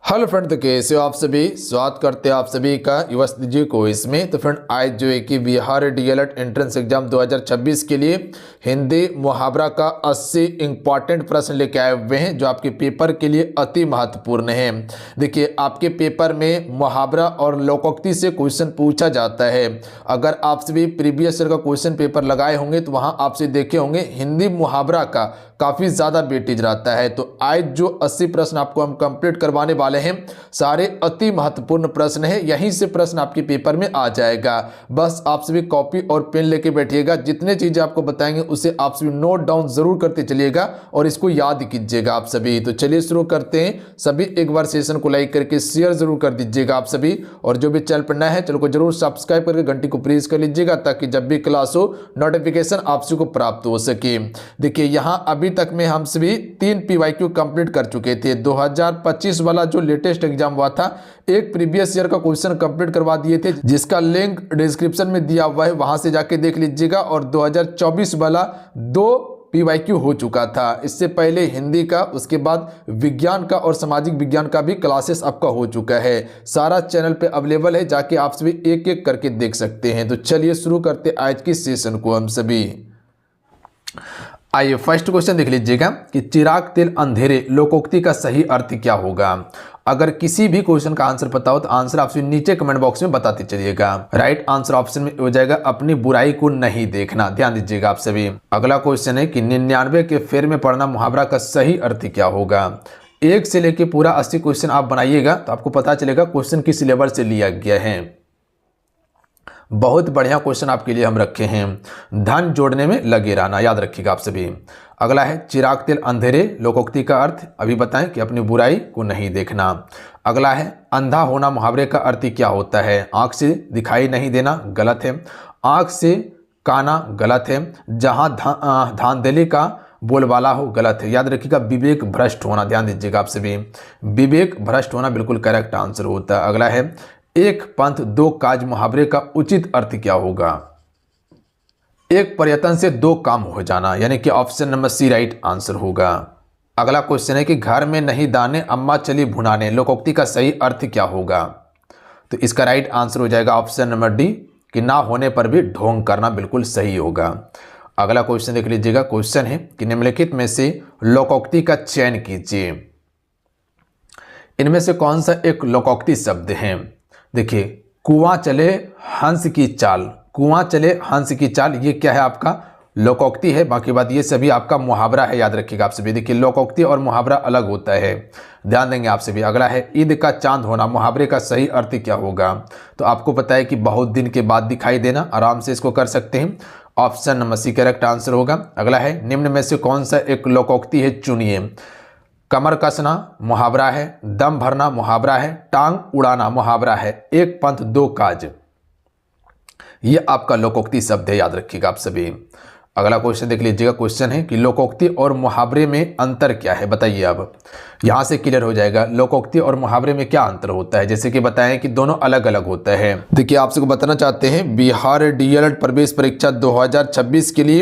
Hello friend, तो कैसे हो आप सभी। स्वागत करते हैं आप सभी का युवा जी को इसमें। तो फ्रेंड आज जो है कि बिहार डीएलएड एंट्रेंस एग्जाम 2026 के लिए हिंदी मुहावरा का 80 इंपॉर्टेंट प्रश्न लेके आए हुए हैं जो आपके पेपर के लिए अति महत्वपूर्ण है। देखिए, आपके पेपर में मुहावरा और लोकोक्ति से क्वेश्चन पूछा जाता है। अगर आप सभी प्रीवियस ईयर का क्वेश्चन पेपर लगाए होंगे तो वहाँ आपसे देखे होंगे हिंदी मुहावरा का काफ़ी ज़्यादा वेटेज रहता है। तो आज जो 80 प्रश्न आपको हम कंप्लीट करवाने वाले हैं, सारे अति महत्वपूर्ण प्रश्न हैं। यहीं से प्रश्न आपके पेपर में आ जाएगा। बस आप सभी कॉपी और पेन लेके बैठिएगा। जितने चीज़ें आपको बताएंगे उसे आप सभी नोट डाउन जरूर करते चलिएगा और इसको याद कीजिएगा आप सभी। तो चलिए शुरू करते हैं। सभी एक बार सेशन को लाइक करके शेयर जरूर कर दीजिएगा आप सभी। और जो भी चैनल पर नया है चैनल को जरूर सब्सक्राइब करके घंटी को प्रेस कर लीजिएगा ताकि जब भी क्लास हो नोटिफिकेशन आप सभी को प्राप्त हो सके। देखिए, यहाँ अभी तक में हम सभी 3 PYQ कंप्लीट कर चुके थे। 2025 वाला जो लेटेस्ट एग्जाम हुआ था, एक प्रीवियस ईयर का क्वेश्चन कंप्लीट करवा दिए थे जिसका लिंक डिस्क्रिप्शन में दिया हुआ है, वहां से जाके देख लीजिएगा। और 2024 वाला 2 PYQ हो चुका था। इससे पहले हिंदी का, उसके बाद विज्ञान का और सामाजिक विज्ञान का भी क्लासेस आपका हो चुका है। सारा चैनल पे अवेलेबल है, जाके आप सभी एक एक करके देख सकते हैं। तो चलिए शुरू करते आज की सेशन को हम सभी। आइए फर्स्ट क्वेश्चन देख लीजिएगा कि चिराग तेल अंधेरे लोकोक्ति का सही अर्थ क्या होगा। अगर किसी भी क्वेश्चन का आंसर पता हो तो आंसर आप नीचे कमेंट बॉक्स में बताते चलिएगा। राइट आंसर ऑप्शन में हो जाएगा अपनी बुराई को नहीं देखना। ध्यान दीजिएगा आप सभी। अगला क्वेश्चन है कि 99 के फेर में पढ़ना मुहावरा का सही अर्थ क्या होगा। 1 से लेके पूरा 80 क्वेश्चन आप बनाइएगा तो आपको पता चलेगा क्वेश्चन किस लेवल से लिया गया है। बहुत बढ़िया क्वेश्चन आपके लिए हम रखे हैं। धन जोड़ने में लगे रहना, याद रखिएगा आप सभी। अगला है चिराग तेल अंधेरे लोकोक्ति का अर्थ अभी बताएं कि अपनी बुराई को नहीं देखना। अगला है अंधा होना मुहावरे का अर्थ क्या होता है। आंख से दिखाई नहीं देना, गलत है। आंख से काना, गलत है। जहां धांधली का बोलबाला हो, गलत है। याद रखिएगा विवेक भ्रष्ट होना, ध्यान दीजिएगा आप सभी। विवेक भ्रष्ट होना बिल्कुल करेक्ट आंसर होता है। अगला है एक पंथ 2 काज मुहावरे का उचित अर्थ क्या होगा। एक प्रयत्न से 2 काम हो जाना, यानी कि option number C right answer होगा। अगला क्वेश्चन है कि घर में नहीं दाने अम्मा चली भुनाने लोकोक्ति का सही अर्थ क्या होगा। तो इसका राइट आंसर हो जाएगा ऑप्शन नंबर डी कि ना होने पर भी ढोंग करना, बिल्कुल सही होगा। अगला क्वेश्चन देख लीजिएगा। क्वेश्चन है कि निम्नलिखित में से लोकोक्ति का चयन कीजिए। इनमें से कौन सा एक लोकोक्ति शब्द है। देखिए, कुआं चले हंस की चाल, कुआं चले हंस की चाल, ये क्या है आपका लोकोक्ति है। बाकी बात ये सभी आपका मुहावरा है, याद रखिएगा आप सभी। देखिए, लोकोक्ति और मुहावरा अलग होता है, ध्यान देंगे आप सभी। अगला है ईद का चांद होना मुहावरे का सही अर्थ क्या होगा। तो आपको पता है कि बहुत दिन के बाद दिखाई देना, आराम से इसको कर सकते हैं। Option number C correct answer होगा। अगला है निम्न में से कौन सा एक लोकोक्ति है, चुनिए। कमर कसना मुहावरा है, दम भरना मुहावरा है, टांग उड़ाना मुहावरा है, एक पंथ 2 काज, ये आपका लोकोक्ति शब्द है, याद रखिएगा आप सभी। अगला क्वेश्चन देख लीजिएगा। क्वेश्चन है कि लोकोक्ति और मुहावरे में अंतर क्या है, बताइए। अब यहां से क्लियर हो जाएगा लोकोक्ति और मुहावरे में क्या अंतर होता है। जैसे कि बताएं कि दोनों अलग अलग होता है। देखिए, आपसे बताना चाहते हैं बिहार डीएलएड प्रवेश परीक्षा 2026 के लिए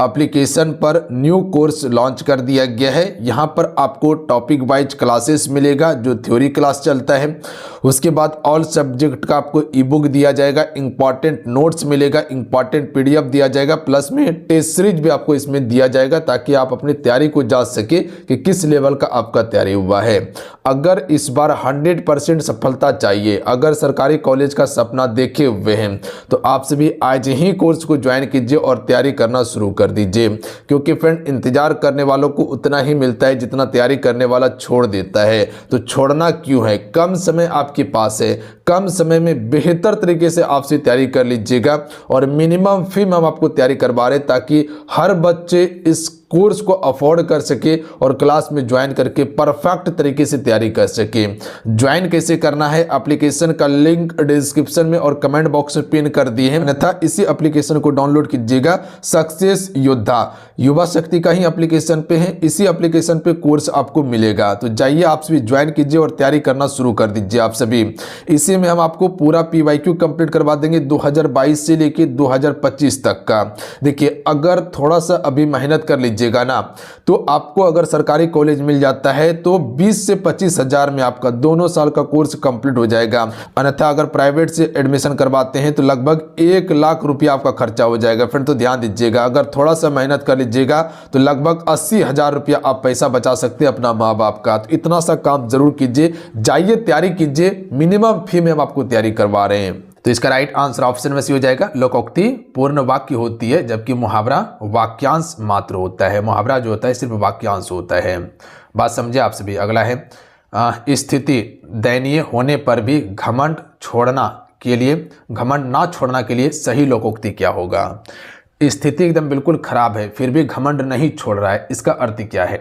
एप्लीकेशन पर न्यू कोर्स लॉन्च कर दिया गया है। यहाँ पर आपको टॉपिक वाइज क्लासेस मिलेगा, जो थ्योरी क्लास चलता है। उसके बाद ऑल सब्जेक्ट का आपको ई बुक दिया जाएगा, इंपॉर्टेंट नोट्स मिलेगा, इंपॉर्टेंट PDF दिया जाएगा, प्लस में टेस्ट सीरीज भी आपको इसमें दिया जाएगा ताकि आप अपनी तैयारी को जांच सके कि किस लेवल का आपका तैयारी हुआ है। अगर इस बार 100% सफलता चाहिए, अगर सरकारी कॉलेज का सपना देखे हुए हैं, तो आप सभी आज ही कोर्स को ज्वाइन कीजिए और तैयारी करना शुरू कर दीजिए। क्योंकि फ्रेंड, इंतजार करने वालों को उतना ही मिलता है जितना तैयारी करने वाला छोड़ देता है। तो छोड़ना क्यों है, कम समय आपके पास है, कम समय में बेहतर तरीके से आपसे तैयारी कर लीजिएगा। और मिनिमम फी में हम आपको तैयारी करवा रहे ताकि हर बच्चे इस कोर्स को अफोर्ड कर सके और क्लास में ज्वाइन करके परफेक्ट तरीके से तैयारी कर सके। ज्वाइन कैसे करना है, एप्लीकेशन का लिंक डिस्क्रिप्शन में और कमेंट बॉक्स में पिन कर दिए हैं, अन्यथा इसी एप्लीकेशन को डाउनलोड कीजिएगा। सक्सेस योद्धा युवा शक्ति का ही एप्लीकेशन पे है, इसी एप्लीकेशन पे कोर्स आपको मिलेगा। तो जाइए आप सभी ज्वाइन कीजिए और तैयारी करना शुरू कर दीजिए आप सभी। इसी में हम आपको पूरा PYQ कंप्लीट करवा देंगे 2022 से लेके 2025 तक का। देखिए, अगर थोड़ा सा अभी मेहनत कर लीजिए लीजिएगा ना, तो आपको अगर सरकारी कॉलेज मिल जाता है तो 20 से 25 हज़ार में आपका दोनों साल का कोर्स कंप्लीट हो जाएगा। अन्यथा अगर प्राइवेट से एडमिशन करवाते हैं तो लगभग 1 लाख रुपया आपका खर्चा हो जाएगा। फिर तो ध्यान दीजिएगा, अगर थोड़ा सा मेहनत कर लीजिएगा तो लगभग 80 हज़ार रुपया आप पैसा बचा सकते हैं अपना माँ बाप का। तो इतना सा काम जरूर कीजिए, जाइए तैयारी कीजिए, मिनिमम फी में हम आपको तैयारी करवा रहे हैं। तो इसका राइट आंसर ऑप्शन में सी हो जाएगा। लोकोक्ति पूर्ण वाक्य होती है जबकि मुहावरा वाक्यांश मात्र होता है। मुहावरा जो होता है सिर्फ वाक्यांश होता है। बात समझे आप सभी। अगला है स्थिति दयनीय होने पर भी घमंड ना छोड़ना के लिए सही लोकोक्ति क्या होगा। स्थिति एकदम बिल्कुल खराब है फिर भी घमंड नहीं छोड़ रहा है, इसका अर्थ क्या है।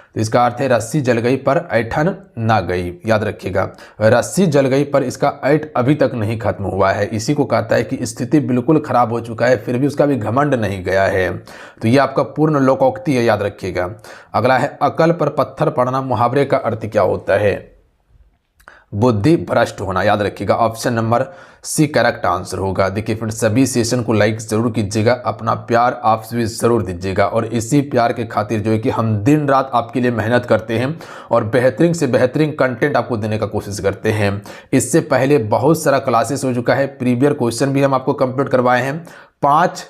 तो इसका अर्थ है रस्सी जल गई पर ऐठन ना गई। याद रखिएगा, रस्सी जल गई पर इसका ऐठ अभी तक नहीं खत्म हुआ है। इसी को कहता है कि स्थिति बिल्कुल खराब हो चुका है फिर भी उसका भी घमंड नहीं गया है। तो ये आपका पूर्ण लोकोक्ति है, याद रखिएगा। अगला है अकल पर पत्थर पड़ना, मुहावरे का अर्थ क्या होता है। बुद्धि भ्रष्ट होना। याद रखिएगा, option number C correct answer होगा। देखिए फ्रेंड्स, सभी सेशन को लाइक जरूर कीजिएगा, अपना प्यार आप सभी जरूर दीजिएगा और इसी प्यार के खातिर जो है कि हम दिन रात आपके लिए मेहनत करते हैं और बेहतरीन से बेहतरीन कंटेंट आपको देने का कोशिश करते हैं। इससे पहले बहुत सारा क्लासेस हो चुका है, प्रीवियर क्वेश्चन भी हम आपको कंप्लीट करवाए हैं। 5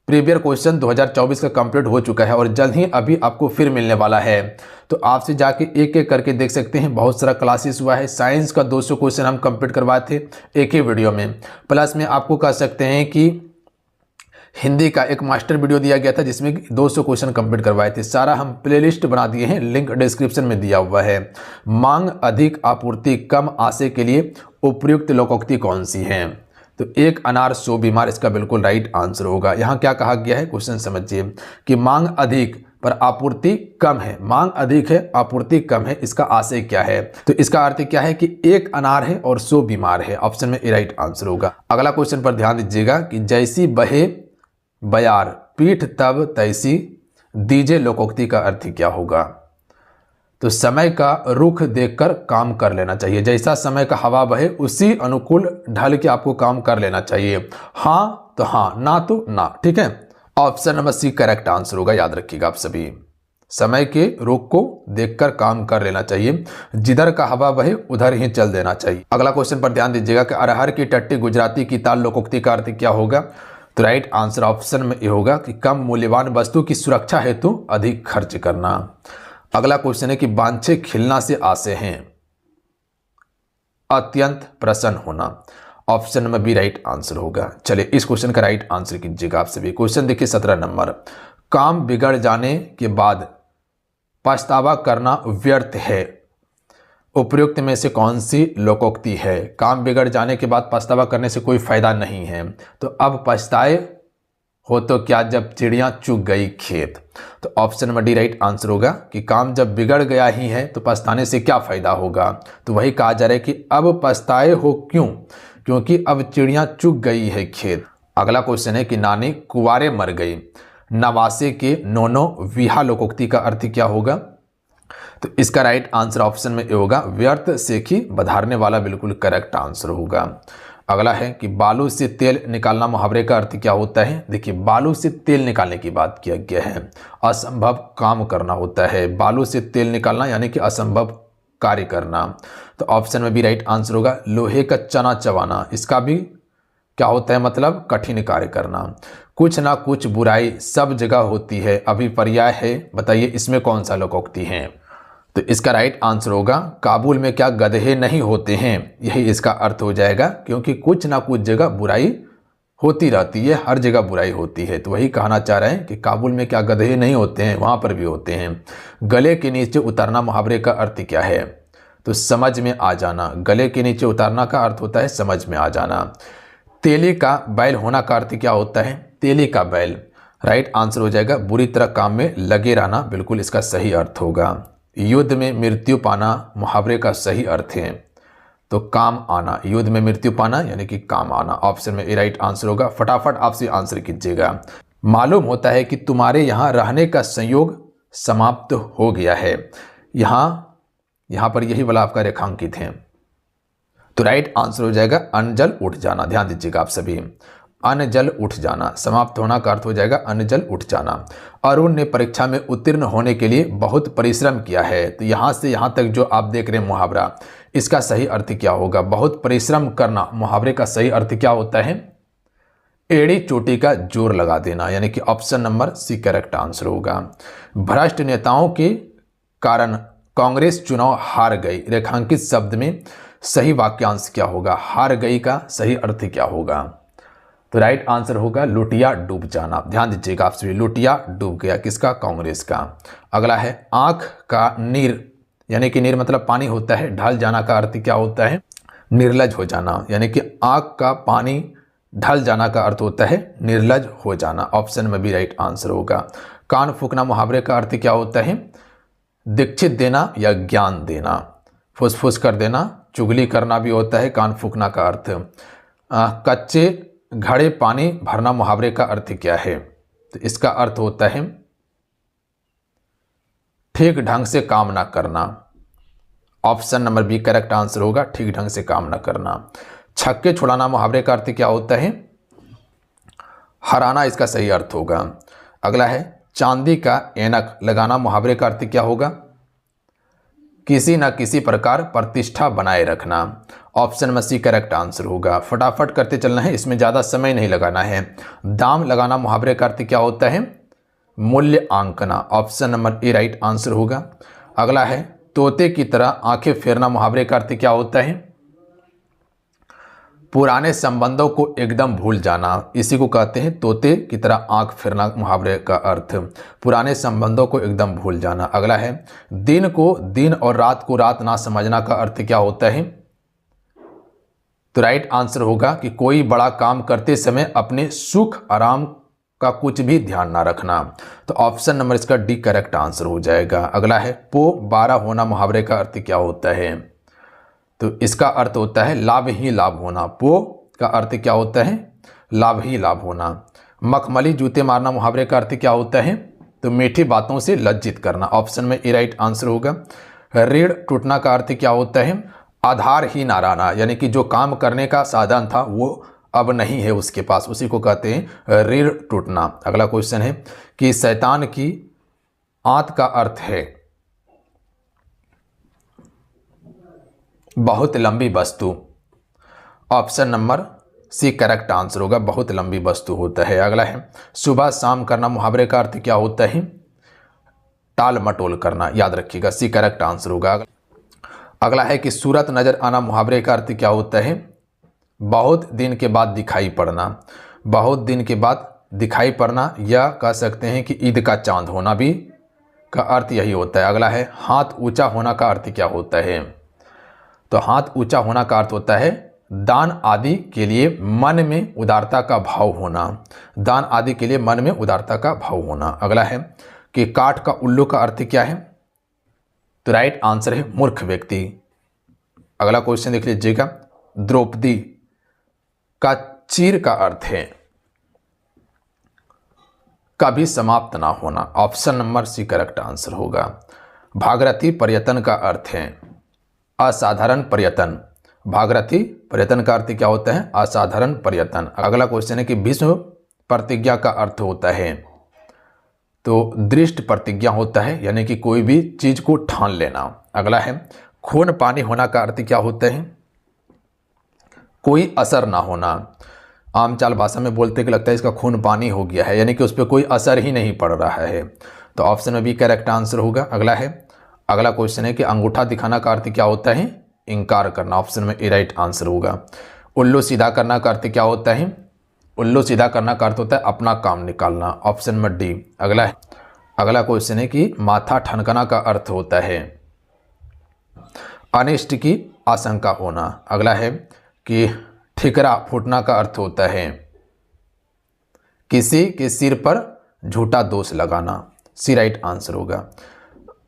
प्रीवियर क्वेश्चन 2024 का कंप्लीट हो चुका है और जल्द ही अभी आपको फिर मिलने वाला है। तो आपसे जाके एक एक करके देख सकते हैं, बहुत सारा क्लासेस हुआ है। साइंस का 200 क्वेश्चन हम कंप्लीट करवाए थे एक ही वीडियो में। प्लस में आपको कह सकते हैं कि हिंदी का एक मास्टर वीडियो दिया गया था जिसमें 200 क्वेश्चन कंप्लीट करवाए थे। सारा हम प्लेलिस्ट बना दिए हैं, लिंक डिस्क्रिप्शन में दिया हुआ है। मांग अधिक आपूर्ति कम आशय के लिए उपयुक्त लोकोक्ति कौन सी है। तो एक अनार 100 बीमार, इसका बिल्कुल राइट आंसर होगा। यहाँ क्या कहा गया है, क्वेश्चन समझिए कि मांग अधिक पर आपूर्ति कम है। मांग अधिक है, आपूर्ति कम है, इसका आशय क्या है। तो इसका अर्थ क्या है कि एक अनार है और 100 बीमार है। ऑप्शन में ए राइट आंसर होगा। अगला क्वेश्चन पर ध्यान दीजिएगा कि जैसी बहे बयार पीठ तब तैसी दीजे लोकोक्ति का अर्थ क्या होगा। तो समय का रुख देखकर काम कर लेना चाहिए। जैसा समय का हवा बहे उसी अनुकूल ढल के आपको काम कर लेना चाहिए। हाँ तो हाँ, ना तो ना। ठीक है, option number C correct answer होगा। याद रखिएगा आप सभी, समय के रुख को देखकर काम कर लेना चाहिए, जिधर का हवा बहे उधर ही चल देना चाहिए। अगला क्वेश्चन पर ध्यान दीजिएगा कि अरहर की टट्टी गुजराती की ताल लोकोक्ति का अर्थ क्या होगा। तो राइट आंसर ऑप्शन में ये होगा कि कम मूल्यवान वस्तु की सुरक्षा हेतु अधिक खर्च करना। अगला क्वेश्चन है कि बांछे खिलना से आशय हैं अत्यंत प्रसन्न होना। Option number B right answer होगा। चलिए इस क्वेश्चन का राइट आंसर कीजिएगा आप सभी। क्वेश्चन देखिए 17 नंबर, काम बिगड़ जाने के बाद पछतावा करना व्यर्थ है, उपयुक्त में से कौन सी लोकोक्ति है। काम बिगड़ जाने के बाद पछतावा करने से कोई फायदा नहीं है, तो अब पछताए हो तो क्या जब चिड़िया चुग गई खेत। तो option number D right answer होगा कि काम जब बिगड़ गया ही है तो पछताने से क्या फायदा होगा। तो वही कहा जा रहा है कि अब पछताए हो क्यों, क्योंकि अब चिड़िया चुग गई है खेत। अगला क्वेश्चन है कि नानी कुंवारे मर गई, नवासे के नोनो विहा लोकोक्ति का अर्थ क्या होगा। तो इसका राइट आंसर ऑप्शन में ये होगा व्यर्थ सेखी बधारने वाला, बिल्कुल करेक्ट आंसर होगा। अगला है कि बालू से तेल निकालना, मुहावरे का अर्थ क्या होता है। देखिए बालू से तेल निकालने की बात किया गया है, असंभव काम करना होता है। बालू से तेल निकालना यानी कि असंभव कार्य करना। तो ऑप्शन में भी राइट आंसर होगा लोहे का चना चबाना, इसका भी क्या होता है मतलब कठिन कार्य करना। कुछ ना कुछ बुराई सब जगह होती है, अभी पर्याय है, बताइए इसमें कौन सा लोकोक्ति है। तो इसका राइट आंसर होगा काबुल में क्या गधे नहीं होते हैं, यही इसका अर्थ हो जाएगा, क्योंकि कुछ ना कुछ जगह बुराई होती रहती है, हर जगह बुराई होती है। तो वही कहना चाह रहे हैं कि काबुल में क्या गधे नहीं होते हैं, वहाँ पर भी होते हैं। गले के नीचे उतरना, मुहावरे का अर्थ क्या है। तो समझ में आ जाना, गले के नीचे उतारना का अर्थ होता है समझ में आ जाना। तेली का बैल होना का अर्थ क्या होता है, तेली का बैल, राइट आंसर हो जाएगा बुरी तरह काम में लगे रहना, बिल्कुल इसका सही अर्थ होगा। युद्ध में मृत्यु पाना, मुहावरे का सही अर्थ है तो काम आना, युद्ध में मृत्यु पाना यानी कि काम आना। ऑप्शन में ए राइट आंसर होगा। फटाफट आपसे आंसर कीजिएगा। मालूम होता है कि तुम्हारे यहाँ रहने का संयोग समाप्त हो गया है, यहाँ पर यही वाला आपका रेखांकित है। तो राइट आंसर हो जाएगा अंजल उठ जाना। ध्यान दीजिएगा आप सभी, अन्न जल उठ जाना, समाप्त होना का अर्थ हो जाएगा अन्न जल उठ जाना। अरुण ने परीक्षा में उत्तीर्ण होने के लिए बहुत परिश्रम किया है। तो यहाँ से यहाँ तक जो आप देख रहे हैं मुहावरा, इसका सही अर्थ क्या होगा? बहुत परिश्रम करना। मुहावरे का सही अर्थ क्या होता है? एड़ी चोटी का जोर लगा देना, यानी कि option number C correct answer होगा। भ्रष्ट नेताओं के कारण कांग्रेस चुनाव हार गई, रेखांकित शब्द में सही वाक्यांश क्या होगा? हार गई का सही अर्थ क्या होगा? तो राइट आंसर होगा लुटिया डूब जाना। ध्यान दीजिएगा आप सभी, लुटिया डूब गया, किसका? कांग्रेस का। अगला है आंख का नीर, यानी कि नीर मतलब पानी होता है, ढल जाना का अर्थ क्या होता है? निर्लज हो जाना, यानी कि आंख का पानी ढल जाना का अर्थ होता है निर्लज हो जाना। ऑप्शन में भी राइट आंसर होगा। कान फूकना मुहावरे का अर्थ क्या होता है? दीक्षित देना या ज्ञान देना, फुसफुस कर देना, चुगली करना भी होता है कान फूकना का अर्थ। कच्चे घड़े पानी भरना मुहावरे का अर्थ क्या है? तो इसका अर्थ होता है ठीक ढंग से काम ना करना। Option number B correct answer होगा, ठीक ढंग से काम ना करना। छक्के छुड़ाना मुहावरे का अर्थ क्या होता है? हराना, इसका सही अर्थ होगा। अगला है चांदी का ऐनक लगाना मुहावरे का अर्थ क्या होगा? किसी न किसी प्रकार प्रतिष्ठा बनाए रखना। ऑप्शन में सी करेक्ट आंसर होगा। फटाफट करते चलना है, इसमें ज़्यादा समय नहीं लगाना है। दाम लगाना मुहावरे का अर्थ क्या होता है? मूल्य आंकना। Option number A right answer होगा। अगला है तोते की तरह आंखें फेरना मुहावरे का अर्थ क्या होता है? पुराने संबंधों को एकदम भूल जाना, इसी को कहते हैं तोते की तरह आंख फेरना मुहावरे का अर्थ, पुराने संबंधों को एकदम भूल जाना। अगला है दिन को दिन और रात को रात ना समझना का अर्थ क्या होता है? तो राइट आंसर होगा कि कोई बड़ा काम करते समय अपने सुख आराम का कुछ भी ध्यान ना रखना। तो ऑप्शन नंबर इसका डी करेक्ट आंसर हो जाएगा। अगला है पो 12 होना मुहावरे का अर्थ क्या होता है? तो इसका अर्थ होता है लाभ ही लाभ होना। पो का अर्थ क्या होता है? लाभ ही लाभ होना। मखमली जूते मारना मुहावरे का अर्थ क्या होता है? तो मीठी बातों से लज्जित करना। ऑप्शन में ए राइट आंसर होगा। ऋण टूटना का अर्थ क्या होता है? आधार ही ना रहना, यानी कि जो काम करने का साधन था वो अब नहीं है उसके पास, उसी को कहते हैं ऋण टूटना। अगला क्वेश्चन है कि शैतान की आंत का अर्थ है बहुत लंबी वस्तु। Option number C correct answer होगा, बहुत लंबी वस्तु होता है। अगला है सुबह शाम करना मुहावरे का अर्थ क्या होता है? टाल मटोल करना, याद रखिएगा, सी करेक्ट आंसर होगा। अगला है कि सूरत नजर आना मुहावरे का अर्थ क्या होता है? बहुत दिन के बाद दिखाई पड़ना। बहुत दिन के बाद दिखाई पड़ना, या कह सकते हैं कि ईद का चांद होना भी का अर्थ यही होता है। अगला है हाथ ऊंचा होना का अर्थ क्या होता है? तो हाथ ऊंचा होना का अर्थ होता है दान आदि के लिए मन में उदारता का भाव होना। दान आदि के लिए मन में उदारता का भाव होना। अगला है कि काठ का उल्लू का अर्थ क्या है? तो राइट आंसर है मूर्ख व्यक्ति। अगला क्वेश्चन देख लीजिएगा। द्रौपदी का चीर का अर्थ है कभी समाप्त ना होना। Option number C correct answer होगा। भागीरथी पर्यटन का अर्थ है असाधारण पर्यटन। भागीरथी पर्यटन का अर्थ क्या होता है? असाधारण पर्यटन। अगला क्वेश्चन है कि भीष्म प्रतिज्ञा का अर्थ होता है? तो दृष्ट प्रतिज्ञा होता है, यानी कि कोई भी चीज को ठान लेना। अगला है खून पानी होना का अर्थ क्या होता है? कोई असर ना होना। आम चाल भाषा में बोलते कि लगता है इसका खून पानी हो गया है, यानी कि उस पर कोई असर ही नहीं पड़ रहा है। तो ऑप्शन में भी करेक्ट आंसर होगा। अगला क्वेश्चन है कि अंगूठा दिखाना का अर्थ क्या होता है? इनकार करना। ऑप्शन में ए राइट आंसर होगा। उल्लू सीधा करना का अर्थ क्या होता है? उल्लू सीधा करना का अर्थ होता है अपना काम निकालना। ऑप्शन में डी। अगला क्वेश्चन है कि माथा ठनकना का अर्थ होता है अनिष्ट की आशंका होना। अगला है कि ठिकरा फूटना का अर्थ होता है किसी के सिर पर झूठा दोष लगाना। सी राइट आंसर होगा।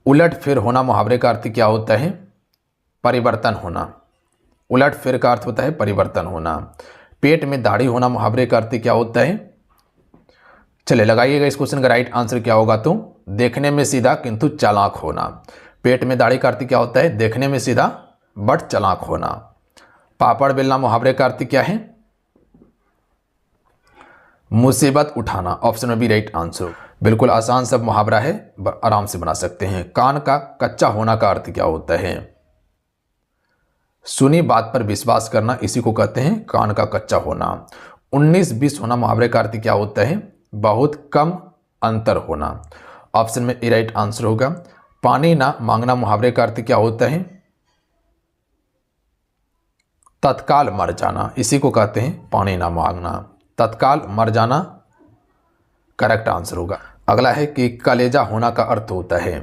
उलट फिर होना मुहावरे का अर्थ क्या होता है? परिवर्तन होना। उलट फिर का अर्थ होता है परिवर्तन होना। पेट में दाढ़ी होना मुहावरे का अर्थ क्या होता है? चलिए लगाइएगा इस क्वेश्चन का राइट आंसर क्या होगा। तो देखने में सीधा किंतु चालाक होना। पेट में दाढ़ी का अर्थ क्या होता है? देखने में सीधा बट चालाक होना। पापड़ बेलना मुहावरे का अर्थ क्या है? मुसीबत उठाना, ऑप्शन में बी राइट आंसर। बिल्कुल आसान सब मुहावरा है, आराम से बना सकते हैं। कान का कच्चा होना का अर्थ क्या होता है? सुनी बात पर विश्वास करना, इसी को कहते हैं कान का कच्चा होना। 19-20 होना मुहावरे का अर्थ क्या होता है? बहुत कम अंतर होना, ऑप्शन में ए राइट आंसर होगा। पानी ना मांगना मुहावरे का अर्थ क्या होता है? तत्काल मर जाना, इसी को कहते हैं पानी ना मांगना, तत्काल मर जाना करेक्ट आंसर होगा। अगला है कि कलेजा होना का अर्थ होता है,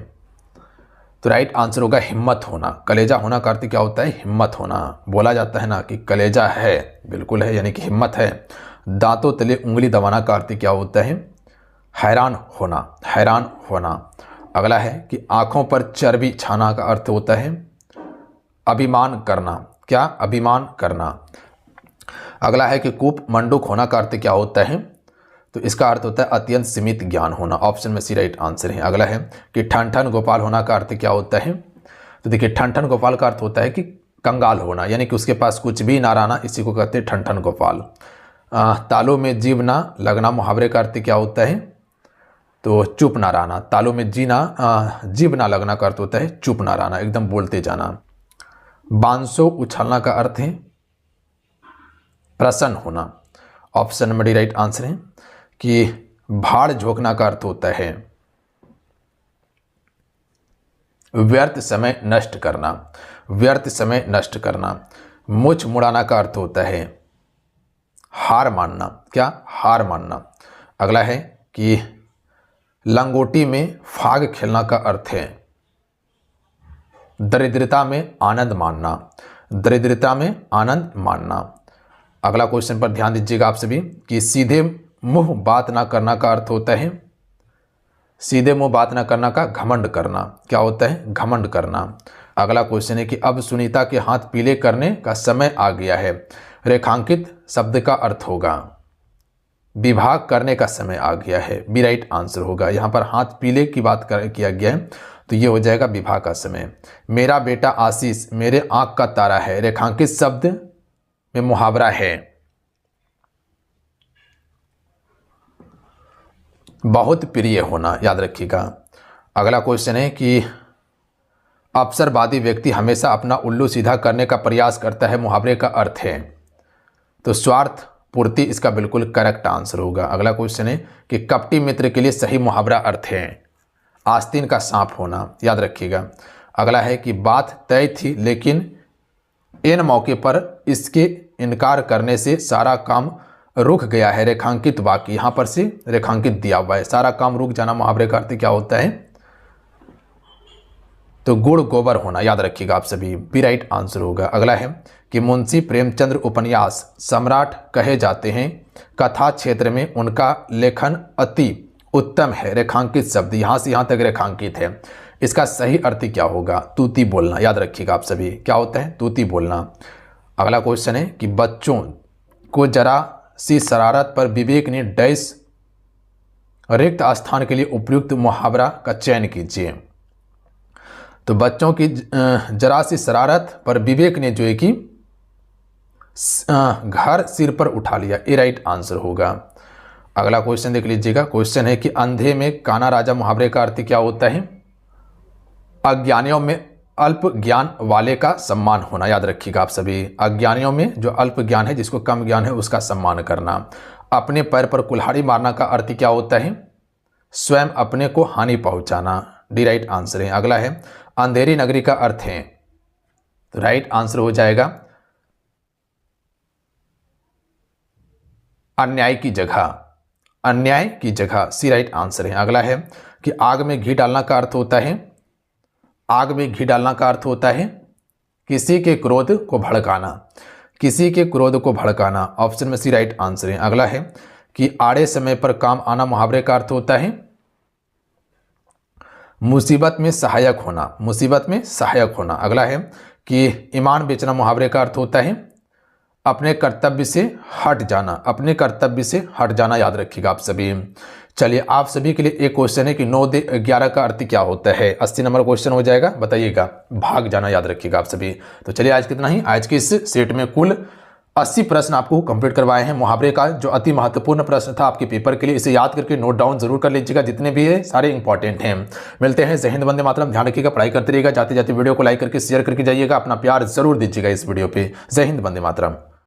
तो राइट आंसर होगा हिम्मत होना। कलेजा होना का अर्थ क्या होता है? हिम्मत होना। बोला जाता है ना कि कलेजा है, बिल्कुल है, यानी कि हिम्मत है। दांतों तले उंगली दबाना का अर्थ क्या होता है? हैरान होना, हैरान होना। अगला है कि आंखों पर चर्बी छाना का अर्थ होता है अभिमान करना, क्या? अभिमान करना। अगला है कि कूप मंडूक होना का अर्थ क्या होता है? तो इसका अर्थ होता है अत्यंत सीमित ज्ञान होना, ऑप्शन में सी राइट आंसर है। अगला है कि ठन ठन गोपाल होना का अर्थ क्या होता है? तो देखिए ठन ठन गोपाल का अर्थ होता है कि कंगाल होना, यानी कि उसके पास कुछ भी ना रहना, इसी को कहते हैं ठन ठन गोपाल। तालों में जीव ना लगना मुहावरे का अर्थ क्या होता है? तो चुप ना रहना। तालों में जीव ना लगना का अर्थ होता है चुप ना रहना, एकदम बोलते जाना। बांसो उछलना का अर्थ है प्रसन्न होना, ऑप्शन में डी राइट आंसर है। कि भाड़ झोंकना का अर्थ होता है व्यर्थ समय नष्ट करना, व्यर्थ समय नष्ट करना। मुछ मुड़ाना का अर्थ होता है हार मानना, क्या? हार मानना। अगला है कि लंगोटी में फाग खेलना का अर्थ है दरिद्रता में आनंद मानना, दरिद्रता में आनंद मानना। अगला क्वेश्चन पर ध्यान दीजिएगा आप सभी कि सीधे मुंह बात ना करना का अर्थ होता है सीधे मुंह बात ना करना का घमंड करना, क्या होता है? घमंड करना। अगला क्वेश्चन है कि अब सुनीता के हाथ पीले करने का समय आ गया है, रेखांकित शब्द का अर्थ होगा विवाह करने का समय आ गया है, बी राइट आंसर होगा। यहाँ पर हाथ पीले की बात किया गया है, तो ये हो जाएगा विवाह का समय। मेरा बेटा आशीष मेरे आंख का तारा है, रेखांकित शब्द में मुहावरा है बहुत प्रिय होना, याद रखिएगा। अगला क्वेश्चन है कि अवसरवादी व्यक्ति हमेशा अपना उल्लू सीधा करने का प्रयास करता है, मुहावरे का अर्थ है तो स्वार्थ पूर्ति, इसका बिल्कुल करेक्ट आंसर होगा। अगला क्वेश्चन है कि कपटी मित्र के लिए सही मुहावरा अर्थ है आस्तीन का सांप होना, याद रखिएगा। अगला है कि बात तय थी लेकिन इन मौके पर इसके इनकार करने से सारा काम रुक गया है, रेखांकित वाक्य। यहाँ पर से रेखांकित दिया हुआ है, सारा काम रुक जाना मुहावरे का अर्थ क्या होता है? तो गुड़ गोबर होना, याद रखिएगा आप सभी, बी राइट आंसर होगा। अगला है कि मुंशी प्रेमचंद्र उपन्यास सम्राट कहे जाते हैं, कथा क्षेत्र में उनका लेखन अति उत्तम है, रेखांकित शब्द, यहाँ से यहाँ तक रेखांकित है, इसका सही अर्थ क्या होगा? तूती बोलना, याद रखिएगा आप सभी, क्या होता है? तूती बोलना। अगला क्वेश्चन है कि बच्चों को जरा सी शरारत पर विवेक ने डैश रिक्त स्थान के लिए उपयुक्त मुहावरा का चयन कीजिए। तो बच्चों की जरा सी शरारत पर विवेक ने जो है कि घर सिर पर उठा लिया, ए राइट आंसर होगा। अगला क्वेश्चन देख लीजिएगा। क्वेश्चन है कि अंधे में काना राजा मुहावरे का अर्थ क्या होता है? अज्ञानियों में अल्प ज्ञान वाले का सम्मान होना, याद रखिएगा आप सभी। अज्ञानियों में जो अल्प ज्ञान है, जिसको कम ज्ञान है, उसका सम्मान करना। अपने पैर पर कुल्हाड़ी मारना का अर्थ क्या होता है? स्वयं अपने को हानि पहुंचाना, डी राइट आंसर है। अगला है अंधेरी नगरी का अर्थ है, तो राइट आंसर हो जाएगा अन्याय की जगह, अन्याय की जगह, सी राइट आंसर है। अगला है कि आग में घी डालना का अर्थ होता है, आग में घी डालना का अर्थ होता है किसी के क्रोध को भड़काना, किसी के क्रोध को भड़काना, ऑप्शन में सी राइट आंसर है। अगला है कि आड़े समय पर काम आना मुहावरे का अर्थ होता है मुसीबत में सहायक होना, मुसीबत में सहायक होना। अगला है कि ईमान बेचना मुहावरे का अर्थ होता है अपने कर्तव्य से हट जाना, अपने कर्तव्य से हट जाना, याद रखिएगा आप सभी। चलिए आप सभी के लिए एक क्वेश्चन है कि 9-11 का अर्थ क्या होता है? 80 नंबर क्वेश्चन हो जाएगा, बताइएगा। भाग जाना, याद रखिएगा आप सभी। तो चलिए आज कितना ही, आज के इस सेट में कुल 80 प्रश्न आपको कंप्लीट करवाए हैं मुहावरे का, जो अति महत्वपूर्ण प्रश्न था आपके पेपर के लिए। इसे याद करके नोट डाउन जरूर कर लीजिएगा, जितने भी है सारे इंपॉर्टेंट हैं। मिलते हैं। जय हिंद, वंदे मातरम। ध्यान रखिएगा, पढ़ाई करते रहिएगा। जाते जाते वीडियो को लाइक करके शेयर करके जाइएगा। अपना प्यार जरूर दीजिएगा इस वीडियो पे। जय हिंद, वंदे मातरम।